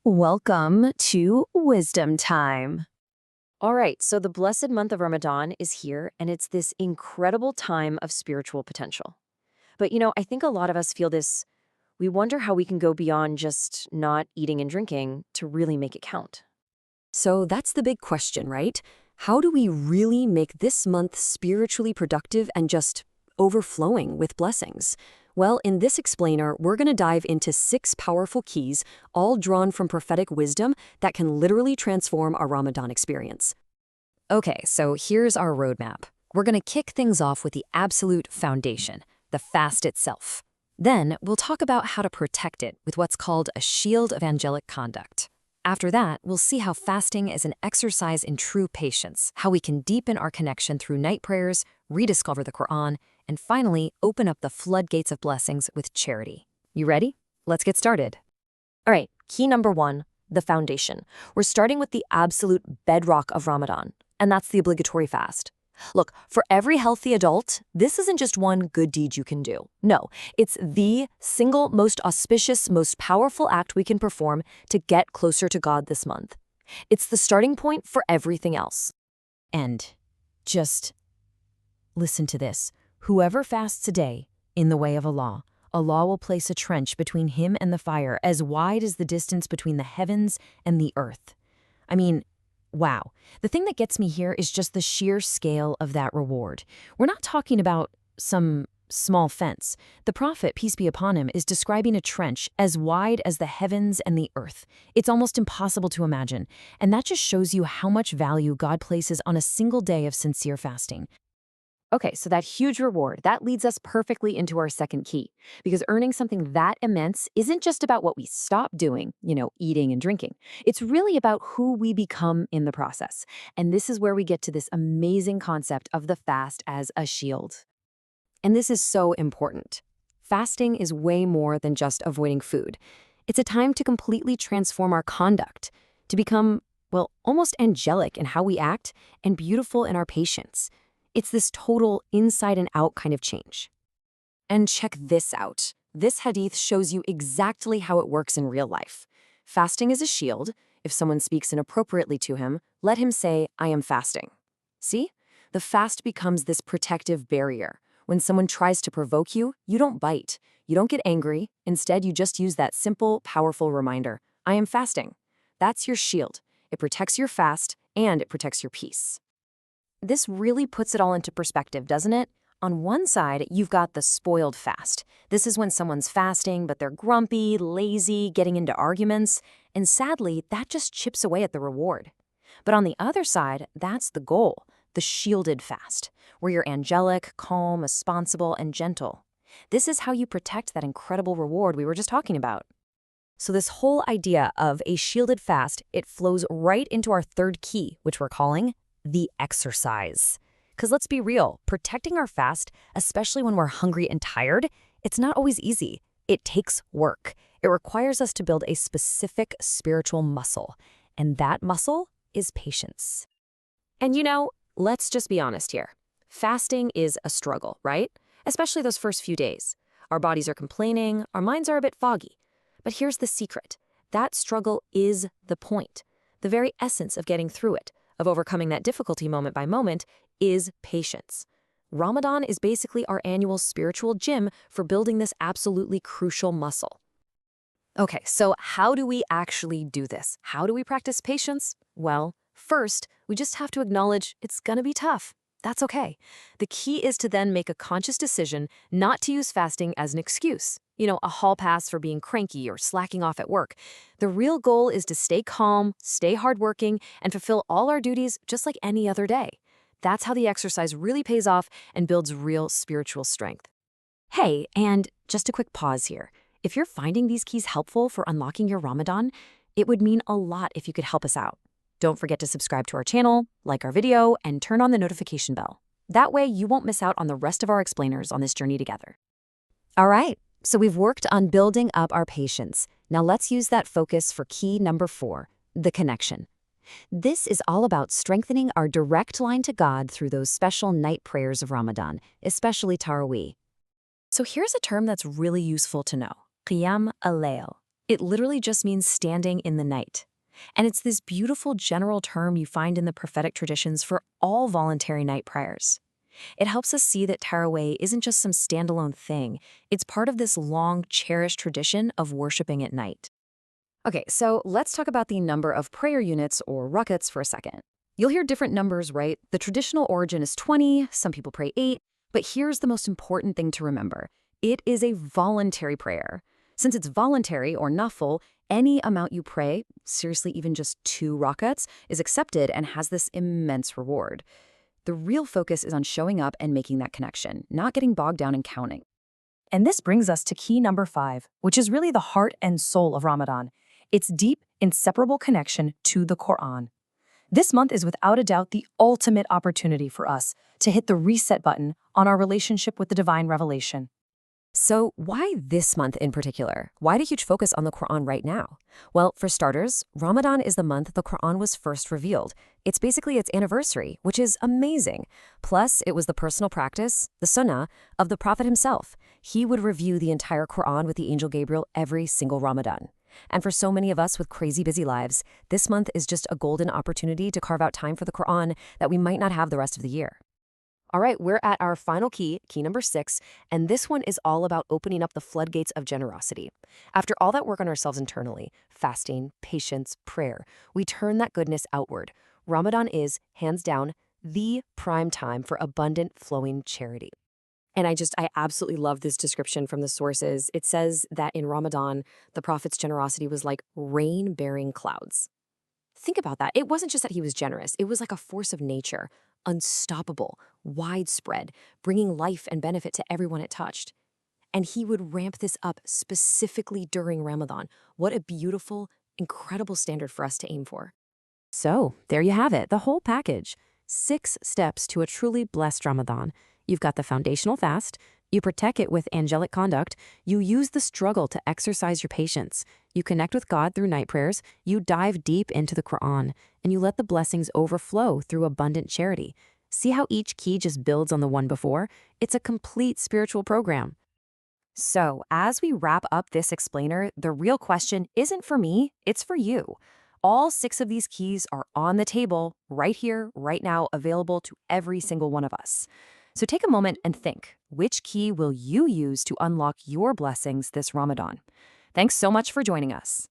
Welcome to Wisdom Time. All right, so the blessed month of Ramadan is here, and it's this incredible time of spiritual potential. But I think a lot of us feel this. We wonder how we can go beyond just not eating and drinking to really make it count. So that's the big question, right? How do we really make this month spiritually productive and just overflowing with blessings? Well, in this explainer, we're going to dive into 6 powerful keys, all drawn from prophetic wisdom that can literally transform our Ramadan experience. Okay, so here's our roadmap. We're going to kick things off with the absolute foundation, the fast itself. Then we'll talk about how to protect it with what's called a shield of angelic conduct. After that, we'll see how fasting is an exercise in true patience, how we can deepen our connection through night prayers, rediscover the Quran, and finally, open up the floodgates of blessings with charity. You ready? Let's get started. All right, key number 1, the foundation. We're starting with the absolute bedrock of Ramadan, and that's the obligatory fast. Look, for every healthy adult, this isn't just one good deed you can do. No, it's the single most auspicious, most powerful act we can perform to get closer to God this month. It's the starting point for everything else. And just listen to this. Whoever fasts a day in the way of Allah, Allah will place a trench between him and the fire as wide as the distance between the heavens and the earth. I mean, wow. The thing that gets me here is just the sheer scale of that reward. We're not talking about some small fence. The Prophet, peace be upon him, is describing a trench as wide as the heavens and the earth. It's almost impossible to imagine. And that just shows you how much value God places on a single day of sincere fasting. Okay, so that huge reward, that leads us perfectly into our second key, because earning something that immense isn't just about what we stop doing, eating and drinking. It's really about who we become in the process. And this is where we get to this amazing concept of the fast as a shield. And this is so important. Fasting is way more than just avoiding food. It's a time to completely transform our conduct, to become, well, almost angelic in how we act and beautiful in our patience. It's this total inside and out kind of change. And check this out. This hadith shows you exactly how it works in real life. Fasting is a shield. If someone speaks inappropriately to him, let him say, "I am fasting." See? The fast becomes this protective barrier. When someone tries to provoke you, you don't bite. You don't get angry. Instead, you just use that simple, powerful reminder, "I am fasting." That's your shield. It protects your fast and it protects your peace. This really puts it all into perspective, doesn't it? On one side, you've got the spoiled fast. This is when someone's fasting, but they're grumpy, lazy, getting into arguments, and sadly, that just chips away at the reward. But on the other side, that's the goal, the shielded fast, where you're angelic, calm, responsible, and gentle. This is how you protect that incredible reward we were just talking about. So this whole idea of a shielded fast, it flows right into our third key, which we're calling the exercise. Because let's be real, protecting our fast, especially when we're hungry and tired, it's not always easy. It takes work. It requires us to build a specific spiritual muscle. And that muscle is patience. And let's just be honest here. Fasting is a struggle, right? Especially those first few days. Our bodies are complaining, our minds are a bit foggy. But here's the secret. That struggle is the point. The very essence of getting through it, of overcoming that difficulty moment by moment, is patience. Ramadan is basically our annual spiritual gym for building this absolutely crucial muscle. Okay, so how do we actually do this? How do we practice patience? Well, first, we just have to acknowledge it's gonna be tough. That's okay. The key is to then make a conscious decision not to use fasting as an excuse. A hall pass for being cranky or slacking off at work. The real goal is to stay calm, stay hardworking, and fulfill all our duties just like any other day. That's how the exercise really pays off and builds real spiritual strength. Hey, and just a quick pause here. If you're finding these keys helpful for unlocking your Ramadan, it would mean a lot if you could help us out. Don't forget to subscribe to our channel, like our video, and turn on the notification bell. That way you won't miss out on the rest of our explainers on this journey together. All right. So we've worked on building up our patience. Now let's use that focus for key number 4, the connection. This is all about strengthening our direct line to God through those special night prayers of Ramadan, especially Tarawih. So here's a term that's really useful to know, qiyam al-layl. It literally just means standing in the night. And it's this beautiful general term you find in the prophetic traditions for all voluntary night prayers. It helps us see that Tarawih isn't just some standalone thing. It's part of this long, cherished tradition of worshiping at night. Okay, so let's talk about the number of prayer units or rakats for a second. You'll hear different numbers, right? The traditional origin is 20, some people pray 8, but here's the most important thing to remember. It is a voluntary prayer. Since it's voluntary or nafil, any amount you pray, seriously even just 2 rakats, is accepted and has this immense reward. The real focus is on showing up and making that connection, not getting bogged down in counting. And this brings us to key number 5, which is really the heart and soul of Ramadan. Its deep, inseparable connection to the Quran. This month is without a doubt the ultimate opportunity for us to hit the reset button on our relationship with the divine revelation. So why this month in particular? Why the huge focus on the Quran right now? Well, for starters, Ramadan is the month the Quran was first revealed. It's basically its anniversary, which is amazing. Plus, it was the personal practice, the sunnah, of the Prophet himself. He would review the entire Quran with the angel Gabriel every single Ramadan. And for so many of us with crazy busy lives, this month is just a golden opportunity to carve out time for the Quran that we might not have the rest of the year. All right, we're at our final key, key number 6, and this one is all about opening up the floodgates of generosity. After all that work on ourselves internally, fasting, patience, prayer, we turn that goodness outward. Ramadan is, hands down, the prime time for abundant, flowing charity. And I absolutely love this description from the sources. It says that in Ramadan, the Prophet's generosity was like rain-bearing clouds. Think about that. It wasn't just that he was generous. It was like a force of nature, unstoppable, widespread, bringing life and benefit to everyone it touched. And he would ramp this up specifically during Ramadan. What a beautiful, incredible standard for us to aim for. So, there you have it, the whole package. 6 steps to a truly blessed Ramadan. You've got the foundational fast, you protect it with angelic conduct, you use the struggle to exercise your patience, you connect with God through night prayers, you dive deep into the Quran, and you let the blessings overflow through abundant charity. See how each key just builds on the one before? It's a complete spiritual program. So, as we wrap up this explainer, the real question isn't for me, it's for you. All 6 of these keys are on the table, right here, right now, available to every single one of us. So take a moment and think, which key will you use to unlock your blessings this Ramadan? Thanks so much for joining us.